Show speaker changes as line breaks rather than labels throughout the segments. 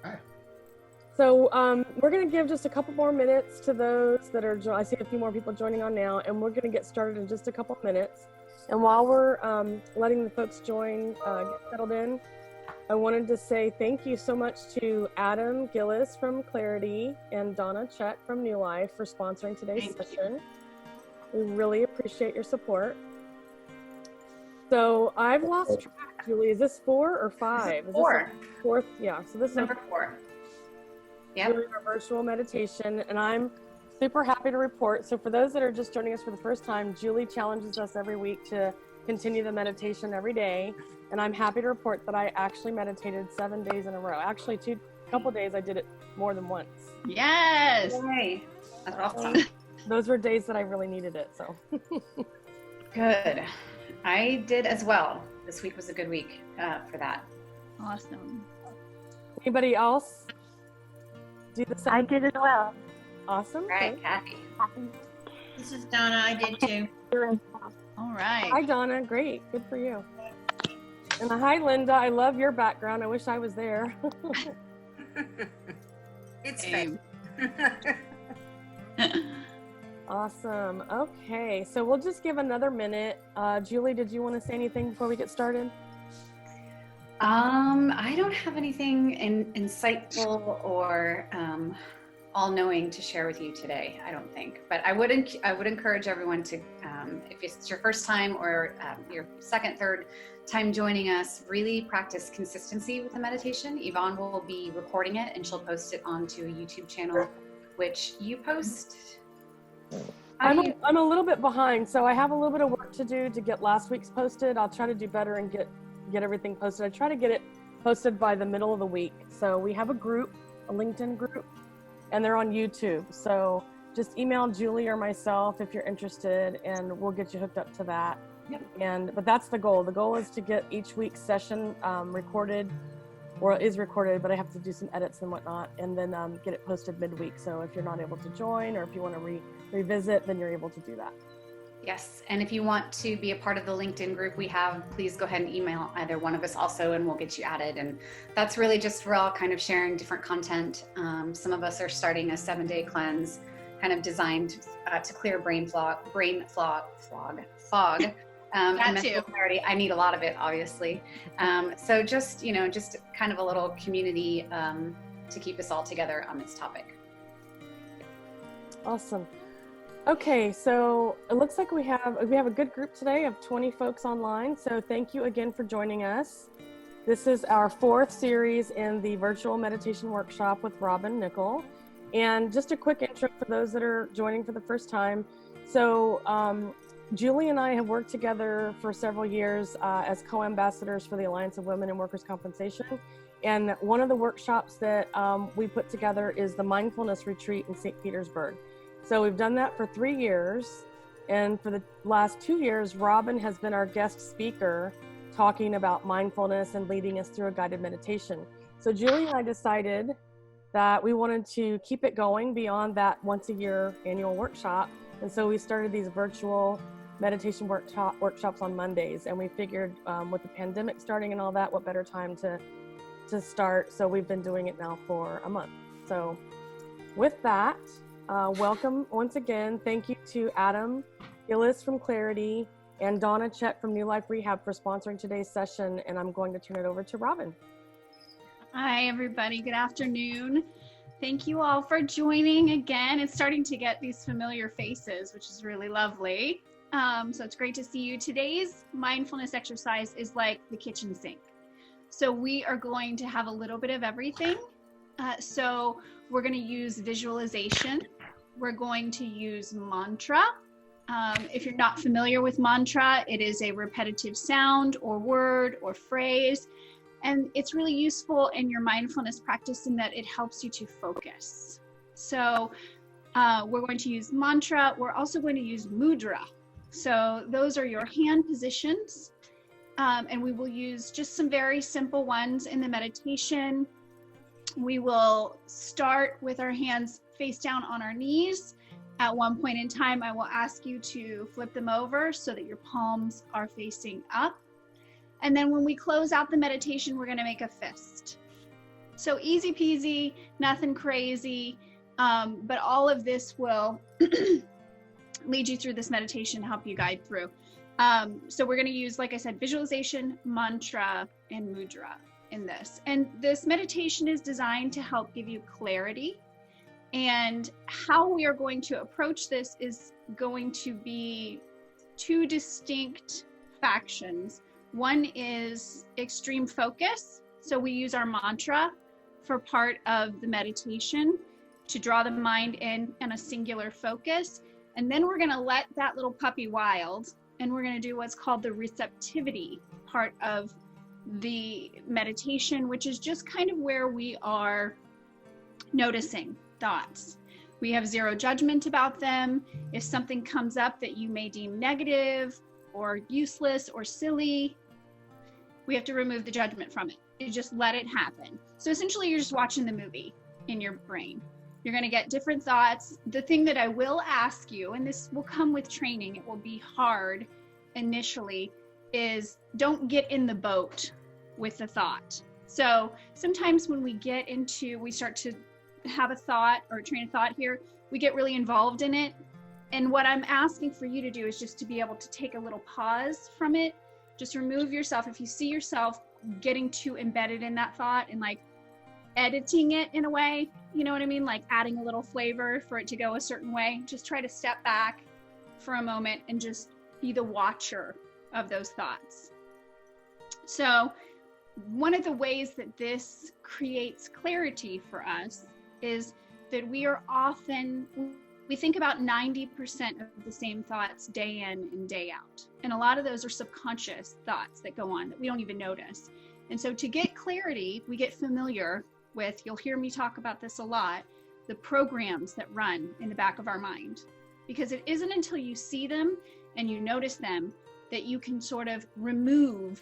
Okay.
So we're going to give just a couple more minutes to those that are, I see a few more people joining on now, and we're going to get started in just a couple minutes. And while we're letting the folks join, get settled in, I wanted to say thank you so much to Adam Gillis from Clarity and Donna Chet from New Life for sponsoring today's session. We really appreciate your support. So I've lost track, Julie. Is this 4 or 5? Is
4.
This fourth? Yeah. So this is
number 4.
Yep. Doing our virtual meditation, and I'm super happy to report. So for those that are just joining us for the first time, Julie challenges us every week to continue the meditation every day. And I'm happy to report that I actually meditated 7 days in a row. Actually, a couple days I did it more than once.
Yes. Yay. That's awesome.
Those were days that I really needed it. So
good. I did as well. This week was a good week for that.
Awesome.
Anybody else do the same?
I did as well.
Awesome.
Right,
okay.
Kathy.
This is Donna. I did too.
All right.
Hi, Donna. Great. Good for you. And hi, Linda. I love your background. I wish I was there.
It's fake.
Awesome. Okay, so we'll just give another minute. Julie, did you want to say anything before we get started?
I don't have anything insightful or all-knowing to share with you today, I don't think. But I would encourage everyone to, if it's your first time or your second, third time joining us, really practice consistency with the meditation. Yvonne will be recording it and she'll post it onto a YouTube channel, which you post.
I'm a little bit behind, so I have a little bit of work to do to get last week's posted. I'll try to do better and get everything posted. I try to get it posted by the middle of the week. So we have a group, a LinkedIn group, and they're on YouTube. So just email Julie or myself if you're interested, and we'll get you hooked up to that. Yep. But that's the goal. The goal is to get each week's session recorded, or it is recorded, but I have to do some edits and whatnot, and then get it posted midweek. So if you're not able to join, or if you want to revisit, then you're able to do that.
Yes, and if you want to be a part of the LinkedIn group we have, please go ahead and email either one of us also, and we'll get you added. And that's really just we're all kind of sharing different content. Some of us are starting a 7-day cleanse, kind of designed to clear brain fog. And mental clarity. I need a lot of it, obviously. So just kind of a little community to keep us all together on this topic.
Awesome. Okay, so it looks like we have a good group today of 20 folks online. So thank you again for joining us. This is our 4th series in the virtual meditation workshop with Robin Nickell. And just a quick intro for those that are joining for the first time. So Julie and I have worked together for several years as co-ambassadors for the Alliance of Women in Workers' Compensation. And one of the workshops that we put together is the Mindfulness Retreat in St. Petersburg. So we've done that for 3 years. And for the last 2 years, Robin has been our guest speaker talking about mindfulness and leading us through a guided meditation. So Julie and I decided that we wanted to keep it going beyond that once a year annual workshop. And so we started these virtual meditation workshops on Mondays. And we figured with the pandemic starting and all that, what better time to start. So we've been doing it now for a month. So with that, welcome once again. Thank you to Adam Gillis from Clarity and Donna Chet from New Life Rehab for sponsoring today's session. And I'm going to turn it over to Robin.
Hi, everybody. Good afternoon. Thank you all for joining again. It's starting to get these familiar faces, which is really lovely. So it's great to see you. Today's mindfulness exercise is like the kitchen sink. So we are going to have a little bit of everything. So we're going to use visualization. We're going to use mantra. If you're not familiar with mantra, it is a repetitive sound or word or phrase. And it's really useful in your mindfulness practice in that it helps you to focus. So we're going to use mantra. We're also going to use mudra. So those are your hand positions. And we will use just some very simple ones in the meditation. We will start with our hands face down on our knees. At one point in time, I will ask you to flip them over so that your palms are facing up. And then when we close out the meditation, we're going to make a fist. So easy peasy, nothing crazy, but all of this will lead you through this meditation, help you guide through. So we're going to use, like I said, visualization, mantra, and mudra in this. And this meditation is designed to help give you clarity. And how we are going to approach this is going to be two distinct factions. One is extreme focus. So we use our mantra for part of the meditation to draw the mind in a singular focus. And then we're going to let that little puppy wild, and we're going to do what's called the receptivity part of the meditation, which is just kind of where we are noticing thoughts. We have zero judgment about them. If something comes up that you may deem negative or useless or silly, we have to remove the judgment from it. You just let it happen. So essentially, you're just watching the movie in your brain. You're going to get different thoughts. The thing that I will ask you, and this will come with training, it will be hard initially, is don't get in the boat with the thought. So sometimes when we start to have a thought or a train of thought here, we get really involved in it. And what I'm asking for you to do is just to be able to take a little pause from it. Just remove yourself. If you see yourself getting too embedded in that thought and like editing it in a way, you know what I mean? Like adding a little flavor for it to go a certain way. Just try to step back for a moment and just be the watcher of those thoughts. So one of the ways that this creates clarity for us is that we think about 90% of the same thoughts day in and day out. And a lot of those are subconscious thoughts that go on that we don't even notice. And so to get clarity, we get familiar with, you'll hear me talk about this a lot, the programs that run in the back of our mind. Because it isn't until you see them and you notice them that you can sort of remove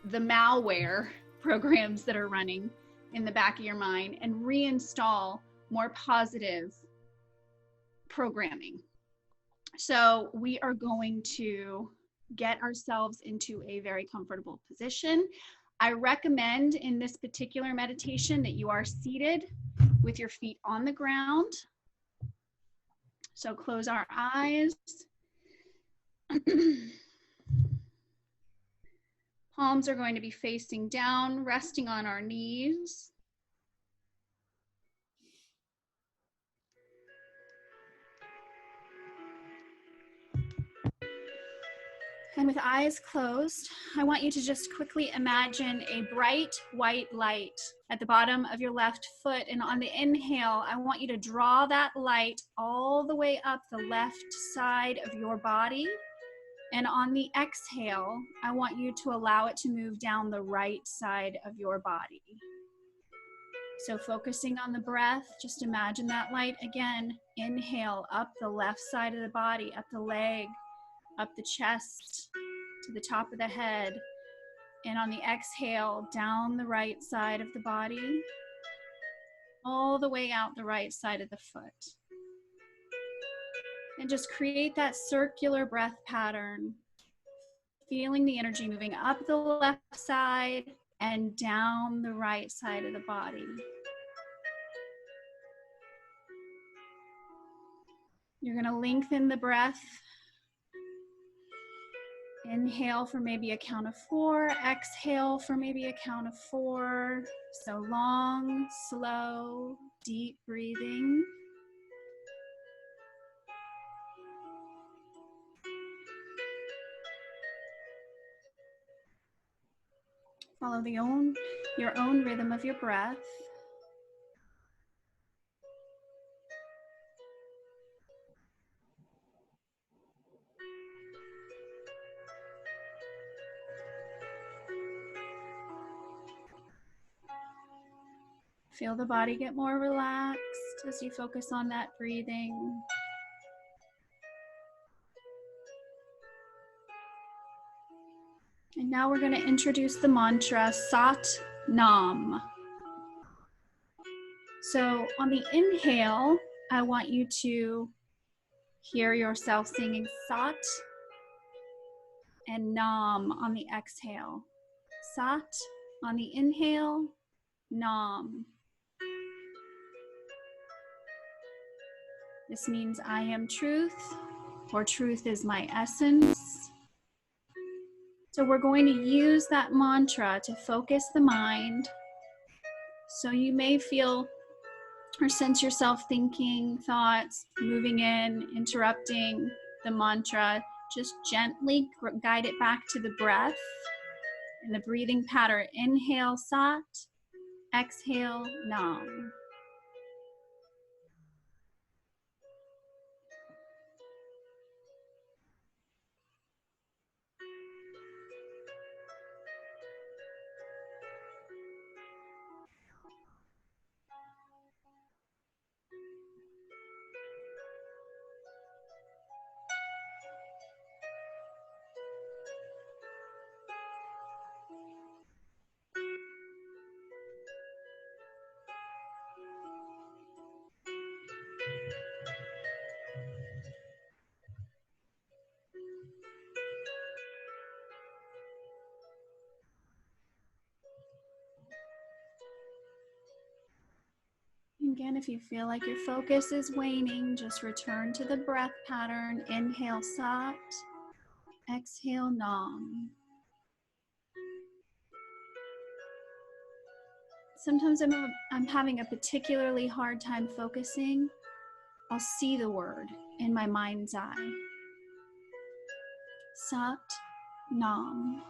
the malware programs that are running in the back of your mind and reinstall more positive programming. So we are going to get ourselves into a very comfortable position. I recommend in this particular meditation that you are seated with your feet on the ground. So close our eyes. Palms are going to be facing down, resting on our knees. And with eyes closed, I want you to just quickly imagine a bright white light at the bottom of your left foot. And on the inhale, I want you to draw that light all the way up the left side of your body. And on the exhale, I want you to allow it to move down the right side of your body. So focusing on the breath, just imagine that light again. Inhale up the left side of the body, up the leg, up the chest, to the top of the head. And on the exhale, down the right side of the body, all the way out the right side of the foot. And just create that circular breath pattern, feeling the energy moving up the left side and down the right side of the body. You're going to lengthen the breath. Inhale for maybe a count of 4. Exhale for maybe a count of 4. So long, slow, deep breathing. Follow your own rhythm of your breath. Feel the body get more relaxed as you focus on that breathing. And now we're going to introduce the mantra Sat Nam. So on the inhale, I want you to hear yourself singing Sat and Nam on the exhale. Sat on the inhale, Nam. This means I am truth, or truth is my essence. So we're going to use that mantra to focus the mind. So you may feel or sense yourself thinking thoughts, moving in, interrupting the mantra. Just gently guide it back to the breath and the breathing pattern. Inhale, Sat. Exhale, Nam. Again, if you feel like your focus is waning, just return to the breath pattern. Inhale, Sat. Exhale, Nam. Sometimes I'm having a particularly hard time focusing. I'll see the word in my mind's eye. Sat, Nam.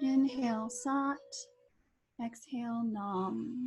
Inhale, Sat. Exhale, Nam.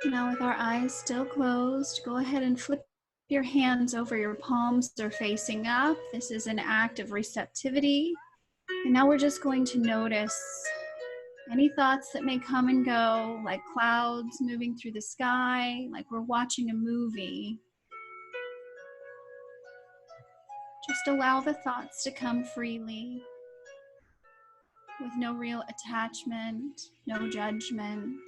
Now with our eyes still closed, go ahead and flip your hands over your palms. They're facing up. This is an act of receptivity. And now we're just going to notice any thoughts that may come and go, like clouds moving through the sky, like we're watching a movie. Just allow the thoughts to come freely with no real attachment, no judgment.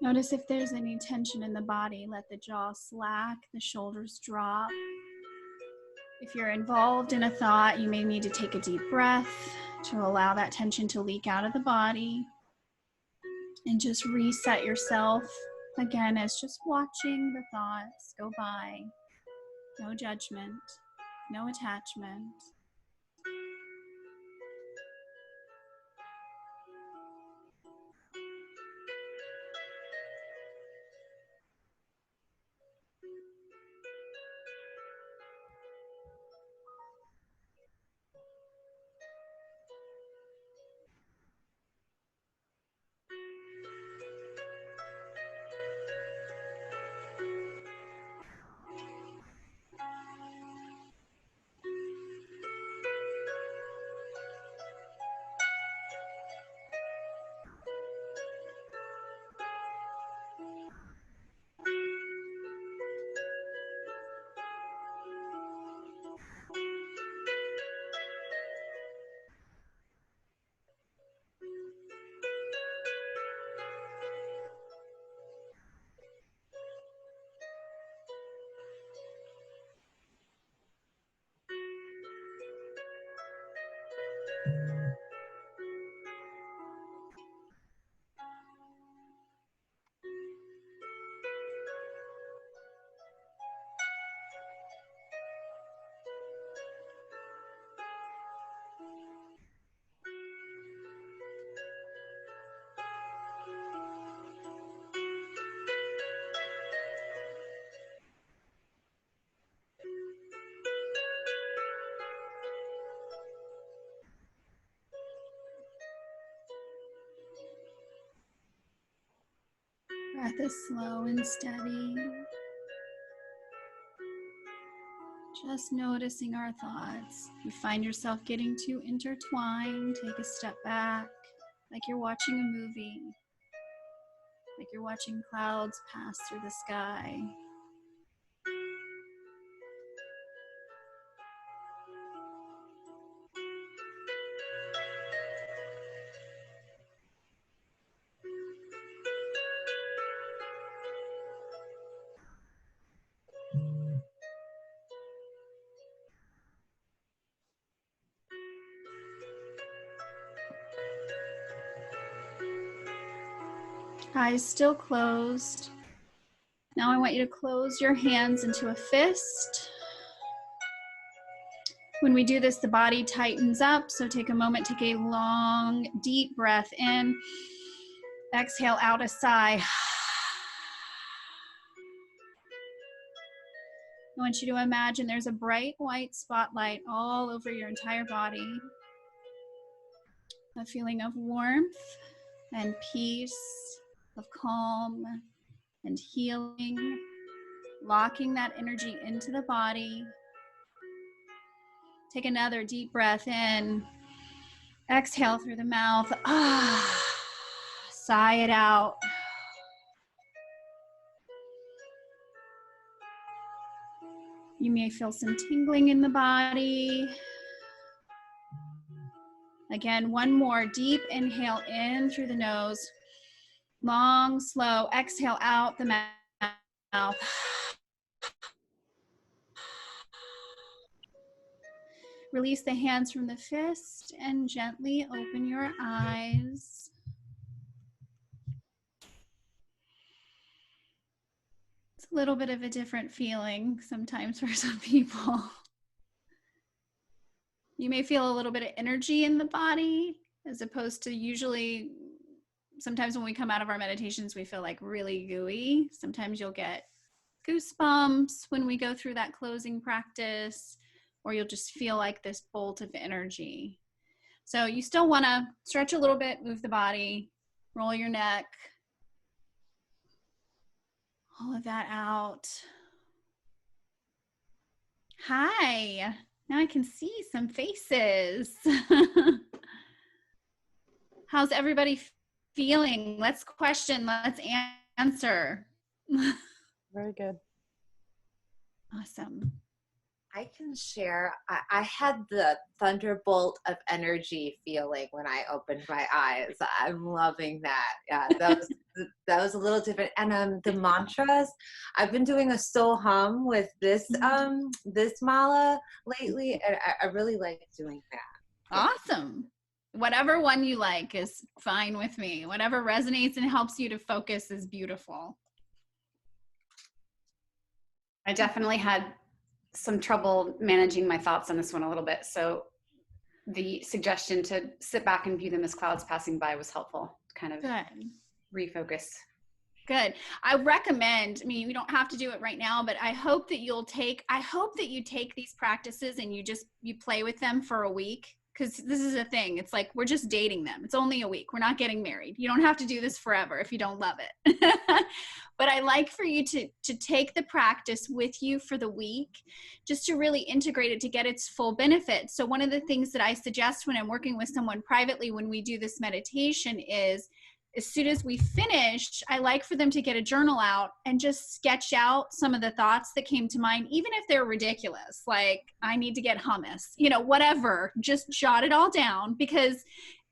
Notice if there's any tension in the body. Let the jaw slack, the shoulders drop. If you're involved in a thought, you may need to take a deep breath to allow that tension to leak out of the body. And just reset yourself again as just watching the thoughts go by. No judgment, no attachment. Breath is slow and steady. Just noticing our thoughts. If you find yourself getting too intertwined, take a step back, like you're watching a movie, like you're watching clouds pass through the sky. Eyes still closed. Now I want you to close your hands into a fist. When we do this, the body tightens up, so take a moment, take a long, deep breath in. Exhale out a sigh. I want you to imagine there's a bright white spotlight all over your entire body. A feeling of warmth and peace, of calm and healing, locking that energy into the body. Take another deep breath in. Exhale through the mouth. Sigh it out. You may feel some tingling in the body. Again, one more deep inhale in through the nose. Long, slow exhale out the mouth. Release the hands from the fist and gently open your eyes. It's a little bit of a different feeling sometimes for some people. You may feel a little bit of energy in the body as opposed to usually, sometimes when we come out of our meditations, we feel like really gooey. Sometimes you'll get goosebumps when we go through that closing practice, or you'll just feel like this bolt of energy. So you still want to stretch a little bit, move the body, roll your neck, all of that out. Hi, now I can see some faces. How's everybody feeling? Let's question, let's answer.
Very good.
Awesome.
I can share. I had the thunderbolt of energy feeling when I opened my eyes. I'm loving that. Yeah, that was a little different. And the mantras, I've been doing a soul hum with this mala lately, and I really like doing that.
Awesome. Whatever one you like is fine with me. Whatever resonates and helps you to focus is beautiful.
I definitely had some trouble managing my thoughts on this one a little bit. So the suggestion to sit back and view them as clouds passing by was helpful to kind of
Good.
refocus.
Good. I recommend, I mean, you don't have to do it right now, but I hope that you take these practices and you play with them for a week. Because this is a thing. It's like, we're just dating them. It's only a week. We're not getting married. You don't have to do this forever if you don't love it. But I like for you to take the practice with you for the week, just to really integrate it to get its full benefit. So one of the things that I suggest when I'm working with someone privately when we do this meditation is, as soon as we finish, I like for them to get a journal out and just sketch out some of the thoughts that came to mind, even if they're ridiculous, like I need to get hummus, whatever, just jot it all down, because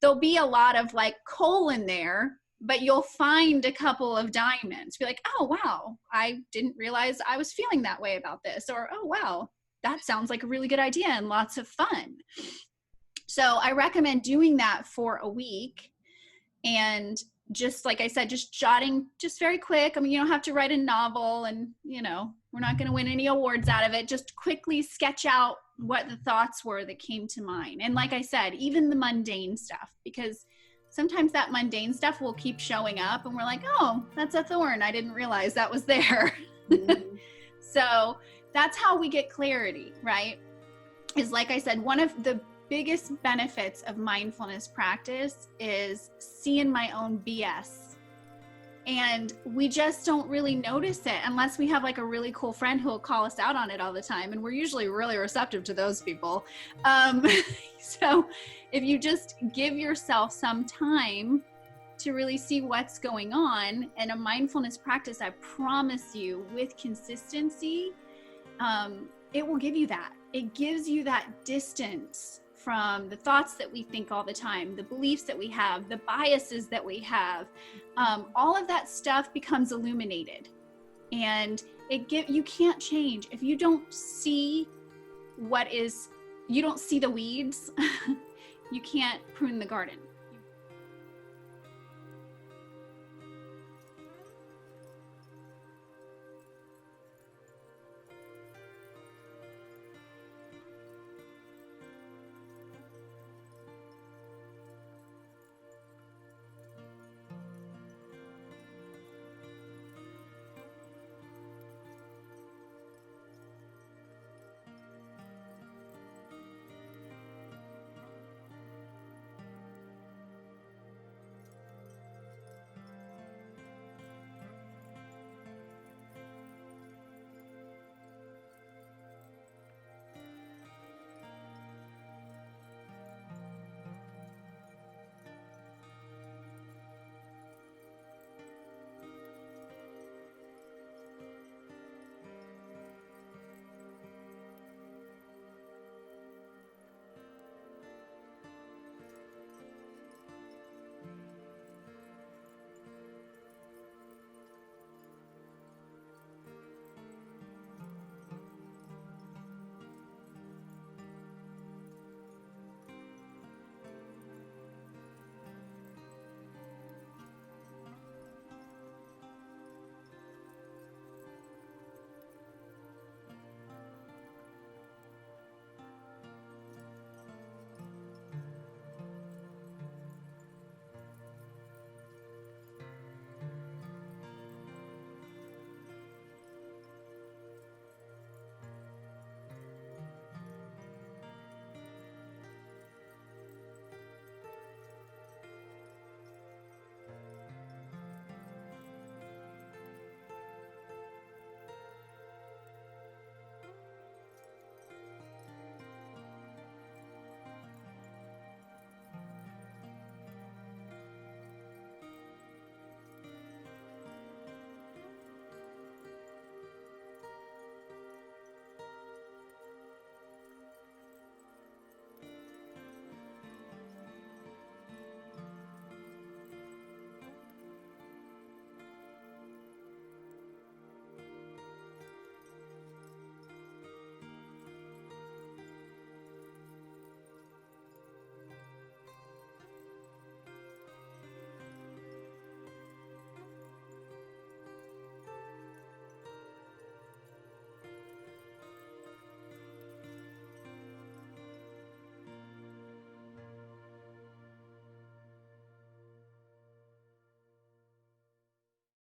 there'll be a lot of like coal in there, but you'll find a couple of diamonds. Be like, oh, wow, I didn't realize I was feeling that way about this. Or, oh, wow, that sounds like a really good idea and lots of fun. So I recommend doing that for a week. And just like I said, just jotting, just very quick. I mean, you don't have to write a novel and, we're not going to win any awards out of it. Just quickly sketch out what the thoughts were that came to mind. And like I said, even the mundane stuff, because sometimes that mundane stuff will keep showing up and we're like, oh, that's a thorn. I didn't realize that was there. Mm-hmm. So that's how we get clarity, right? Is like I said, one of the biggest benefits of mindfulness practice is seeing my own BS. And we just don't really notice it unless we have like a really cool friend who will call us out on it all the time. And we're usually really receptive to those people. So if you just give yourself some time to really see what's going on, and a mindfulness practice, I promise you, with consistency, it will give you that. It gives you that distance from the thoughts that we think all the time, the beliefs that we have, the biases that we have. All of that stuff becomes illuminated, and you can't change if you don't see you don't see the weeds. You can't prune the garden.